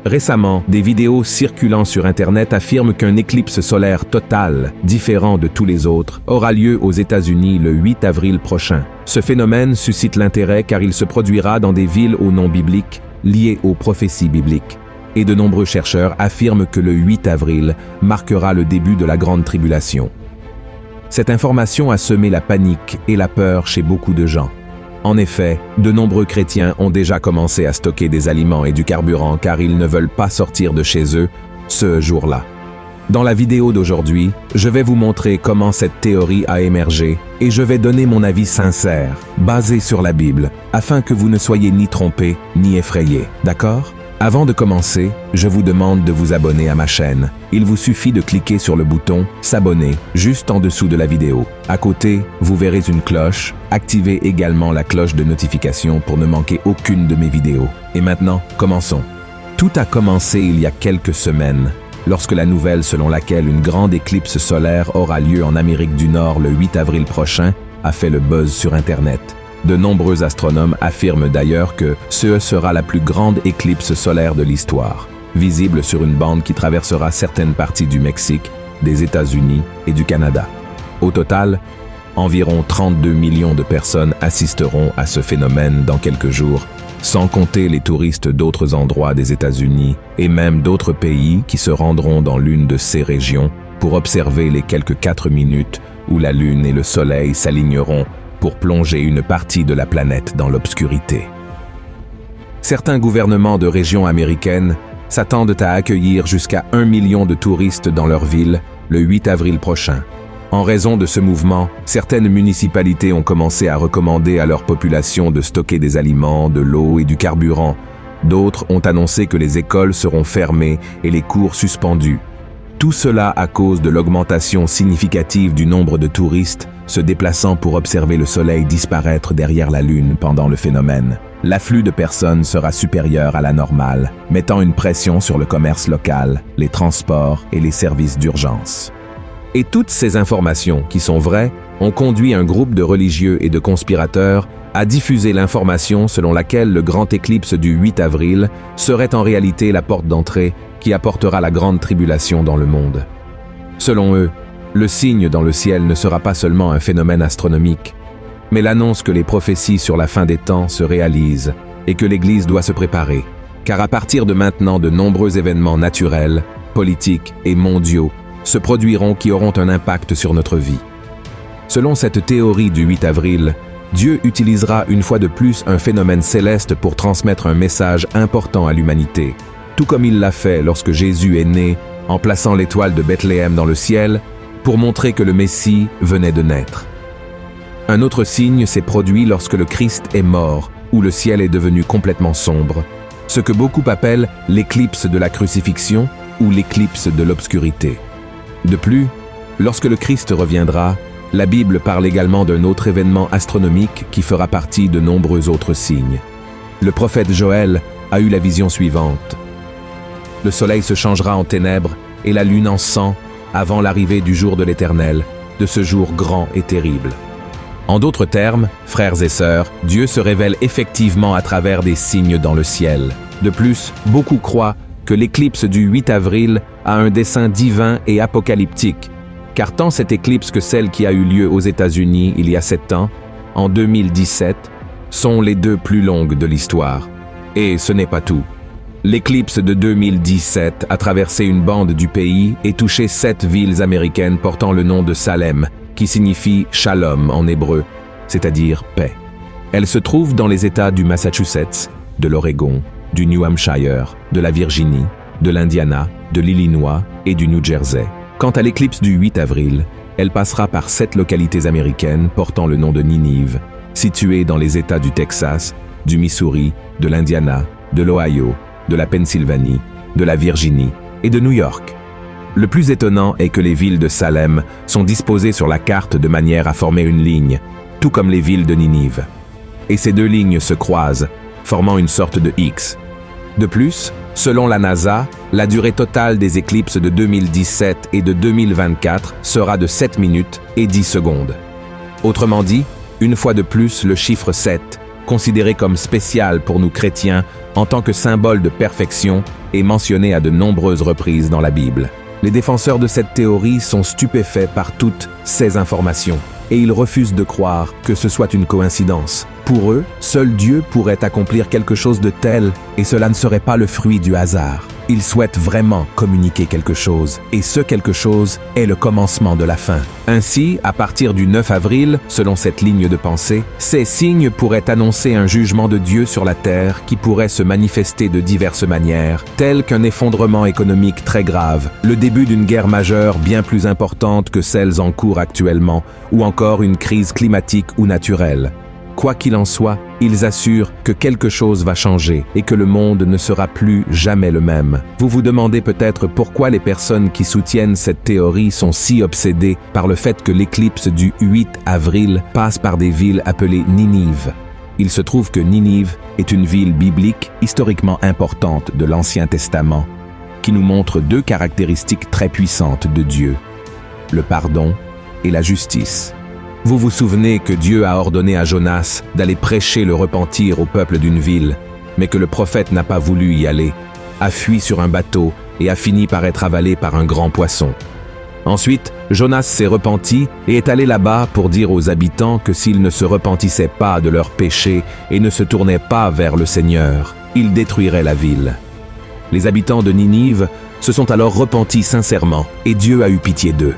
Récemment, des vidéos circulant sur Internet affirment qu'un éclipse solaire total, différent de tous les autres, aura lieu aux États-Unis le 8 avril prochain. Ce phénomène suscite l'intérêt car il se produira dans des villes au nom biblique, liées aux prophéties bibliques. Et de nombreux chercheurs affirment que le 8 avril marquera le début de la grande tribulation. Cette information a semé la panique et la peur chez beaucoup de gens. En effet, de nombreux chrétiens ont déjà commencé à stocker des aliments et du carburant car ils ne veulent pas sortir de chez eux ce jour-là. Dans la vidéo d'aujourd'hui, je vais vous montrer comment cette théorie a émergé et je vais donner mon avis sincère, basé sur la Bible, afin que vous ne soyez ni trompés ni effrayés, d'accord ? Avant de commencer, je vous demande de vous abonner à ma chaîne. Il vous suffit de cliquer sur le bouton « S'abonner » juste en dessous de la vidéo. À côté, vous verrez une cloche. Activez également la cloche de notification pour ne manquer aucune de mes vidéos. Et maintenant, commençons. Tout a commencé il y a quelques semaines, lorsque la nouvelle selon laquelle une grande éclipse solaire aura lieu en Amérique du Nord le 8 avril prochain a fait le buzz sur Internet. De nombreux astronomes affirment d'ailleurs que ce sera la plus grande éclipse solaire de l'histoire, visible sur une bande qui traversera certaines parties du Mexique, des États-Unis et du Canada. Au total, environ 32 millions de personnes assisteront à ce phénomène dans quelques jours, sans compter les touristes d'autres endroits des États-Unis et même d'autres pays qui se rendront dans l'une de ces régions pour observer les quelques 4 minutes où la Lune et le Soleil s'aligneront pour plonger une partie de la planète dans l'obscurité. Certains gouvernements de régions américaines s'attendent à accueillir jusqu'à 1 million de touristes dans leur ville le 8 avril prochain. En raison de ce mouvement, certaines municipalités ont commencé à recommander à leur population de stocker des aliments, de l'eau et du carburant. D'autres ont annoncé que les écoles seront fermées et les cours suspendus. Tout cela à cause de l'augmentation significative du nombre de touristes se déplaçant pour observer le soleil disparaître derrière la Lune pendant le phénomène. L'afflux de personnes sera supérieur à la normale, mettant une pression sur le commerce local, les transports et les services d'urgence. Et toutes ces informations, qui sont vraies, ont conduit un groupe de religieux et de conspirateurs à diffuser l'information selon laquelle le grand éclipse du 8 avril serait en réalité la porte d'entrée qui apportera la grande tribulation dans le monde. Selon eux, le signe dans le ciel ne sera pas seulement un phénomène astronomique, mais l'annonce que les prophéties sur la fin des temps se réalisent et que l'Église doit se préparer, car à partir de maintenant de nombreux événements naturels, politiques et mondiaux se produiront qui auront un impact sur notre vie. Selon cette théorie du 8 avril, Dieu utilisera une fois de plus un phénomène céleste pour transmettre un message important à l'humanité, tout comme il l'a fait lorsque Jésus est né en plaçant l'étoile de Bethléem dans le ciel pour montrer que le Messie venait de naître. Un autre signe s'est produit lorsque le Christ est mort, où le ciel est devenu complètement sombre, ce que beaucoup appellent l'éclipse de la crucifixion ou l'éclipse de l'obscurité. De plus, lorsque le Christ reviendra, la Bible parle également d'un autre événement astronomique qui fera partie de nombreux autres signes. Le prophète Joël a eu la vision suivante. Le soleil se changera en ténèbres et la lune en sang avant l'arrivée du jour de l'Éternel, de ce jour grand et terrible. En d'autres termes, frères et sœurs, Dieu se révèle effectivement à travers des signes dans le ciel. De plus, beaucoup croient que l'éclipse du 8 avril a un dessein divin et apocalyptique, car tant cette éclipse que celle qui a eu lieu aux États-Unis il y a 7 ans, en 2017, sont les deux plus longues de l'histoire. Et ce n'est pas tout. L'éclipse de 2017 a traversé une bande du pays et touché 7 villes américaines portant le nom de Salem, qui signifie « shalom » en hébreu, c'est-à-dire « paix ». Elle se trouve dans les États du Massachusetts, de l'Oregon, du New Hampshire, de la Virginie, de l'Indiana, de l'Illinois et du New Jersey. Quant à l'éclipse du 8 avril, elle passera par 7 localités américaines portant le nom de Ninive, situées dans les États du Texas, du Missouri, de l'Indiana, de l'Ohio, de la Pennsylvanie, de la Virginie et de New York. Le plus étonnant est que les villes de Salem sont disposées sur la carte de manière à former une ligne, tout comme les villes de Ninive. Et ces deux lignes se croisent, formant une sorte de X. De plus, selon la NASA, la durée totale des éclipses de 2017 et de 2024 sera de 7 minutes et 10 secondes. Autrement dit, une fois de plus, le chiffre 7 considérée comme spéciale pour nous chrétiens en tant que symbole de perfection, est mentionnée à de nombreuses reprises dans la Bible. Les défenseurs de cette théorie sont stupéfaits par toutes ces informations et ils refusent de croire que ce soit une coïncidence. Pour eux, seul Dieu pourrait accomplir quelque chose de tel et cela ne serait pas le fruit du hasard. Ils souhaitent vraiment communiquer quelque chose et ce quelque chose est le commencement de la fin. Ainsi, à partir du 9 avril, selon cette ligne de pensée, ces signes pourraient annoncer un jugement de Dieu sur la terre qui pourrait se manifester de diverses manières, telles qu'un effondrement économique très grave, le début d'une guerre majeure bien plus importante que celles en cours actuellement, ou encore une crise climatique ou naturelle. Quoi qu'il en soit, ils assurent que quelque chose va changer et que le monde ne sera plus jamais le même. Vous vous demandez peut-être pourquoi les personnes qui soutiennent cette théorie sont si obsédées par le fait que l'éclipse du 8 avril passe par des villes appelées Ninive. Il se trouve que Ninive est une ville biblique historiquement importante de l'Ancien Testament qui nous montre deux caractéristiques très puissantes de Dieu, le pardon et la justice. Vous vous souvenez que Dieu a ordonné à Jonas d'aller prêcher le repentir au peuple d'une ville, mais que le prophète n'a pas voulu y aller, a fui sur un bateau et a fini par être avalé par un grand poisson. Ensuite, Jonas s'est repenti et est allé là-bas pour dire aux habitants que s'ils ne se repentissaient pas de leurs péchés et ne se tournaient pas vers le Seigneur, il détruirait la ville. Les habitants de Ninive se sont alors repentis sincèrement et Dieu a eu pitié d'eux.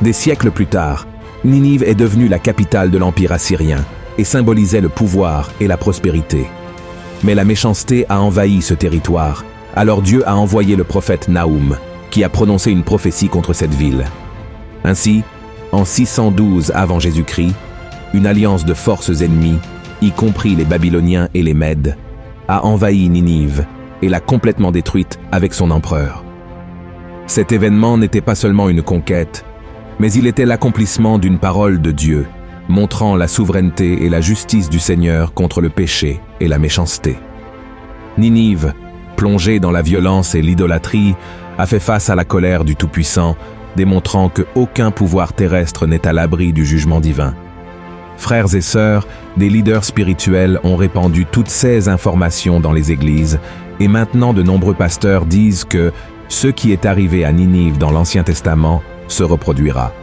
Des siècles plus tard, Ninive est devenue la capitale de l'Empire assyrien et symbolisait le pouvoir et la prospérité. Mais la méchanceté a envahi ce territoire, alors Dieu a envoyé le prophète Naoum, qui a prononcé une prophétie contre cette ville. Ainsi, en 612 avant Jésus-Christ, une alliance de forces ennemies, y compris les Babyloniens et les Mèdes, a envahi Ninive et l'a complètement détruite avec son empereur. Cet événement n'était pas seulement une conquête, mais il était l'accomplissement d'une parole de Dieu, montrant la souveraineté et la justice du Seigneur contre le péché et la méchanceté. Ninive, plongée dans la violence et l'idolâtrie, a fait face à la colère du Tout-Puissant, démontrant qu'aucun pouvoir terrestre n'est à l'abri du jugement divin. Frères et sœurs, des leaders spirituels ont répandu toutes ces informations dans les églises, et maintenant de nombreux pasteurs disent que ce qui est arrivé à Ninive dans l'Ancien Testament se reproduira.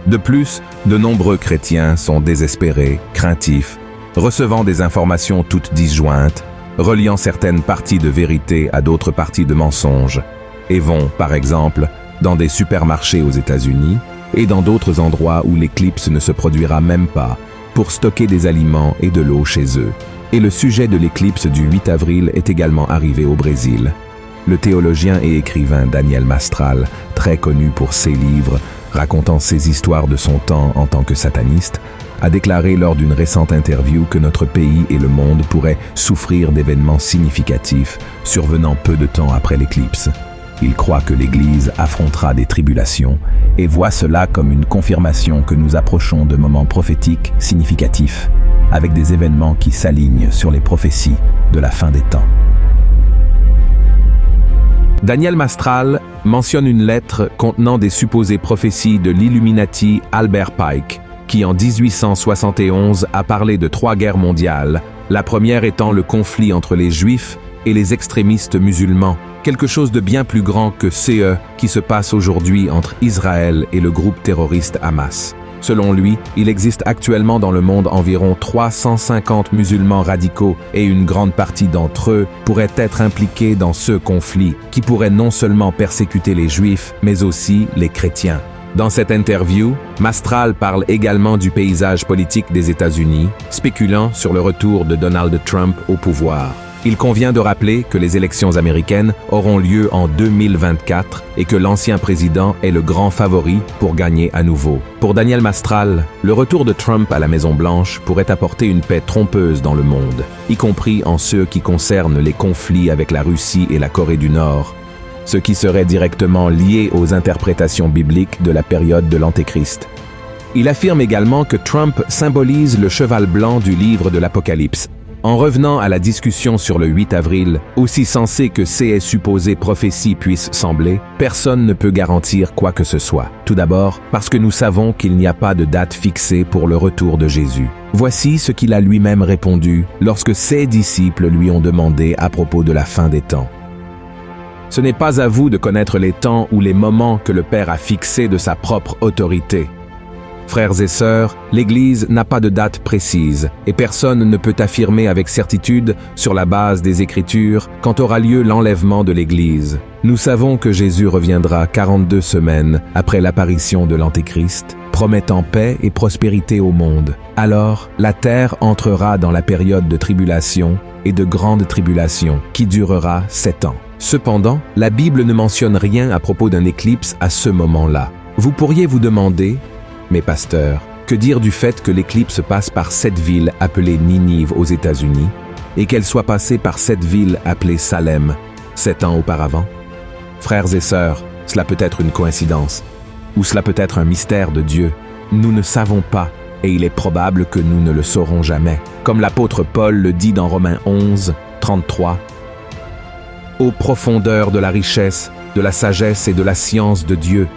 De plus, de nombreux chrétiens sont désespérés, craintifs, recevant des informations toutes disjointes, reliant certaines parties de vérité à d'autres parties de mensonges, et vont, par exemple, dans des supermarchés aux États-Unis et dans d'autres endroits où l'éclipse ne se produira même pas, pour stocker des aliments et de l'eau chez eux. Et le sujet de l'éclipse du 8 avril est également arrivé au Brésil. Le théologien et écrivain Daniel Mastral, très connu pour ses livres racontant ses histoires de son temps en tant que sataniste, a déclaré lors d'une récente interview que notre pays et le monde pourraient souffrir d'événements significatifs survenant peu de temps après l'éclipse. Il croit que l'Église affrontera des tribulations et voit cela comme une confirmation que nous approchons de moments prophétiques significatifs, avec des événements qui s'alignent sur les prophéties de la fin des temps. Daniel Mastral mentionne une lettre contenant des supposées prophéties de l'Illuminati Albert Pike, qui en 1871 a parlé de 3 guerres mondiales, la première étant le conflit entre les Juifs et les extrémistes musulmans, quelque chose de bien plus grand que CE qui se passe aujourd'hui entre Israël et le groupe terroriste Hamas. Selon lui, il existe actuellement dans le monde environ 350 musulmans radicaux et une grande partie d'entre eux pourraient être impliqués dans ce conflit qui pourrait non seulement persécuter les Juifs, mais aussi les chrétiens. Dans cette interview, Mastral parle également du paysage politique des États-Unis, spéculant sur le retour de Donald Trump au pouvoir. Il convient de rappeler que les élections américaines auront lieu en 2024 et que l'ancien président est le grand favori pour gagner à nouveau. Pour Daniel Mastral, le retour de Trump à la Maison-Blanche pourrait apporter une paix trompeuse dans le monde, y compris en ce qui concerne les conflits avec la Russie et la Corée du Nord, ce qui serait directement lié aux interprétations bibliques de la période de l'Antéchrist. Il affirme également que Trump symbolise le cheval blanc du livre de l'Apocalypse, En revenant à la discussion sur le 8 avril, aussi sensé que ces supposées prophéties puissent sembler, personne ne peut garantir quoi que ce soit. Tout d'abord, parce que nous savons qu'il n'y a pas de date fixée pour le retour de Jésus. Voici ce qu'il a lui-même répondu lorsque ses disciples lui ont demandé à propos de la fin des temps. Ce n'est pas à vous de connaître les temps ou les moments que le Père a fixés de sa propre autorité. Frères et sœurs, l'Église n'a pas de date précise et personne ne peut affirmer avec certitude, sur la base des Écritures, quand aura lieu l'enlèvement de l'Église. Nous savons que Jésus reviendra 42 semaines après l'apparition de l'Antéchrist, promettant paix et prospérité au monde. Alors, la terre entrera dans la période de tribulation et de grande tribulation qui durera 7 ans. Cependant, la Bible ne mentionne rien à propos d'un éclipse à ce moment-là. Vous pourriez vous demander: mais pasteur, que dire du fait que l'éclipse passe par cette ville appelée Ninive aux États-Unis et qu'elle soit passée par cette ville appelée Salem 7 ans auparavant? Frères et sœurs, cela peut être une coïncidence ou cela peut être un mystère de Dieu. Nous ne savons pas et il est probable que nous ne le saurons jamais. Comme l'apôtre Paul le dit dans Romains 11, 33, « Ô profondeur de la richesse, de la sagesse et de la science de Dieu,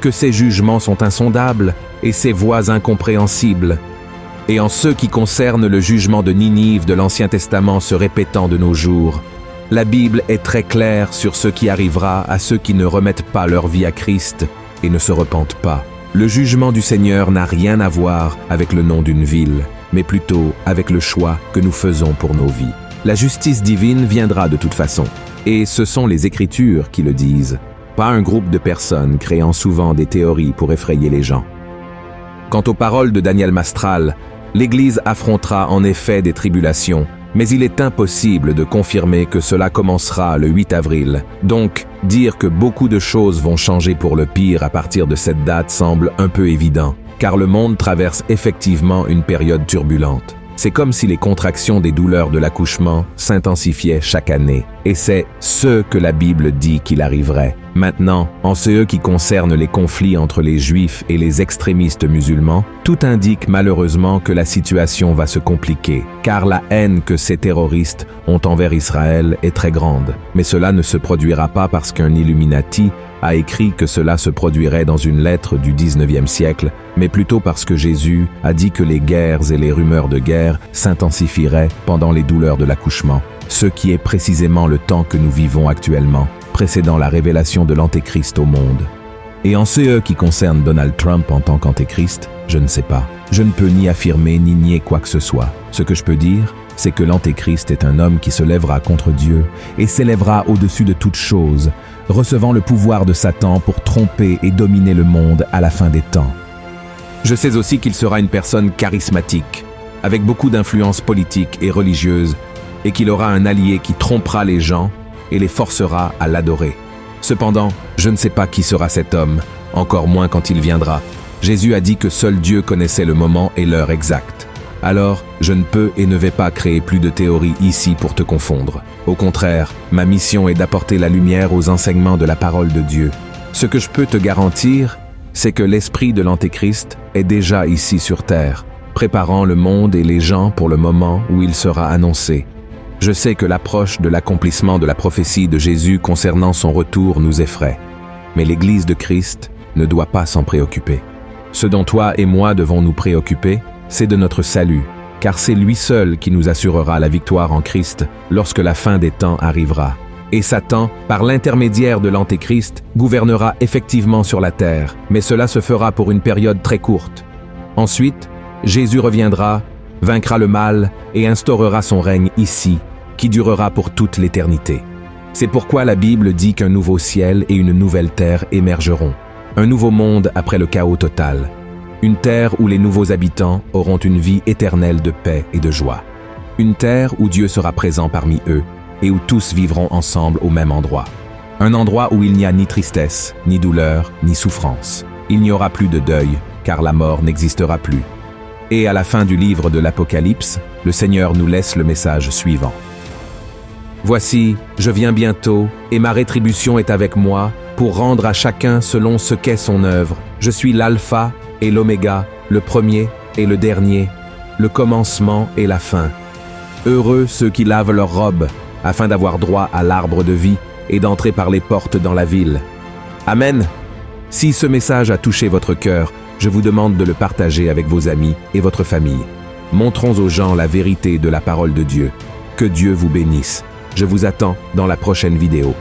que ses jugements sont insondables et ses voies incompréhensibles. Et en ce qui concerne le jugement de Ninive de l'Ancien Testament se répétant de nos jours, la Bible est très claire sur ce qui arrivera à ceux qui ne remettent pas leur vie à Christ et ne se repentent pas. Le jugement du Seigneur n'a rien à voir avec le nom d'une ville, mais plutôt avec le choix que nous faisons pour nos vies. La justice divine viendra de toute façon, et ce sont les Écritures qui le disent. Pas un groupe de personnes créant souvent des théories pour effrayer les gens. Quant aux paroles de Daniel Mastral, l'Église affrontera en effet des tribulations, mais il est impossible de confirmer que cela commencera le 8 avril. Donc, dire que beaucoup de choses vont changer pour le pire à partir de cette date semble un peu évident, car le monde traverse effectivement une période turbulente. C'est comme si les contractions des douleurs de l'accouchement s'intensifiaient chaque année. Et c'est ce que la Bible dit qu'il arriverait. Maintenant, en ce qui concerne les conflits entre les Juifs et les extrémistes musulmans, tout indique malheureusement que la situation va se compliquer, car la haine que ces terroristes ont envers Israël est très grande. Mais cela ne se produira pas parce qu'un Illuminati a écrit que cela se produirait dans une lettre du 19e siècle, mais plutôt parce que Jésus a dit que les guerres et les rumeurs de guerre s'intensifieraient pendant les douleurs de l'accouchement, ce qui est précisément le temps que nous vivons actuellement, précédant la révélation de l'Antéchrist au monde. Et en ce qui concerne Donald Trump en tant qu'Antéchrist, je ne sais pas. Je ne peux ni affirmer ni nier quoi que ce soit. Ce que je peux dire, c'est que l'Antéchrist est un homme qui se lèvera contre Dieu et s'élèvera au-dessus de toute chose, recevant le pouvoir de Satan pour tromper et dominer le monde à la fin des temps. Je sais aussi qu'il sera une personne charismatique, avec beaucoup d'influence politique et religieuse, et qu'il aura un allié qui trompera les gens et les forcera à l'adorer. Cependant, je ne sais pas qui sera cet homme, encore moins quand il viendra. Jésus a dit que seul Dieu connaissait le moment et l'heure exacte. Alors, je ne peux et ne vais pas créer plus de théories ici pour te confondre. Au contraire, ma mission est d'apporter la lumière aux enseignements de la parole de Dieu. Ce que je peux te garantir, c'est que l'esprit de l'Antéchrist est déjà ici sur terre, préparant le monde et les gens pour le moment où il sera annoncé. Je sais que l'approche de l'accomplissement de la prophétie de Jésus concernant son retour nous effraie, mais l'Église de Christ ne doit pas s'en préoccuper. Ce dont toi et moi devons nous préoccuper, c'est de notre salut, car c'est lui seul qui nous assurera la victoire en Christ lorsque la fin des temps arrivera. Et Satan, par l'intermédiaire de l'Antéchrist, gouvernera effectivement sur la terre, mais cela se fera pour une période très courte. Ensuite, Jésus reviendra, vaincra le mal et instaurera son règne ici, qui durera pour toute l'éternité. C'est pourquoi la Bible dit qu'un nouveau ciel et une nouvelle terre émergeront, un nouveau monde après le chaos total. Une terre où les nouveaux habitants auront une vie éternelle de paix et de joie. Une terre où Dieu sera présent parmi eux et où tous vivront ensemble au même endroit. Un endroit où il n'y a ni tristesse, ni douleur, ni souffrance. Il n'y aura plus de deuil, car la mort n'existera plus. Et à la fin du livre de l'Apocalypse, le Seigneur nous laisse le message suivant. Voici, je viens bientôt, et ma rétribution est avec moi, pour rendre à chacun selon ce qu'est son œuvre. Je suis l'alpha et l'oméga, le premier et le dernier, le commencement et la fin. Heureux ceux qui lavent leurs robes, afin d'avoir droit à l'arbre de vie et d'entrer par les portes dans la ville. Amen. Si ce message a touché votre cœur, je vous demande de le partager avec vos amis et votre famille. Montrons aux gens la vérité de la parole de Dieu. Que Dieu vous bénisse. Je vous attends dans la prochaine vidéo.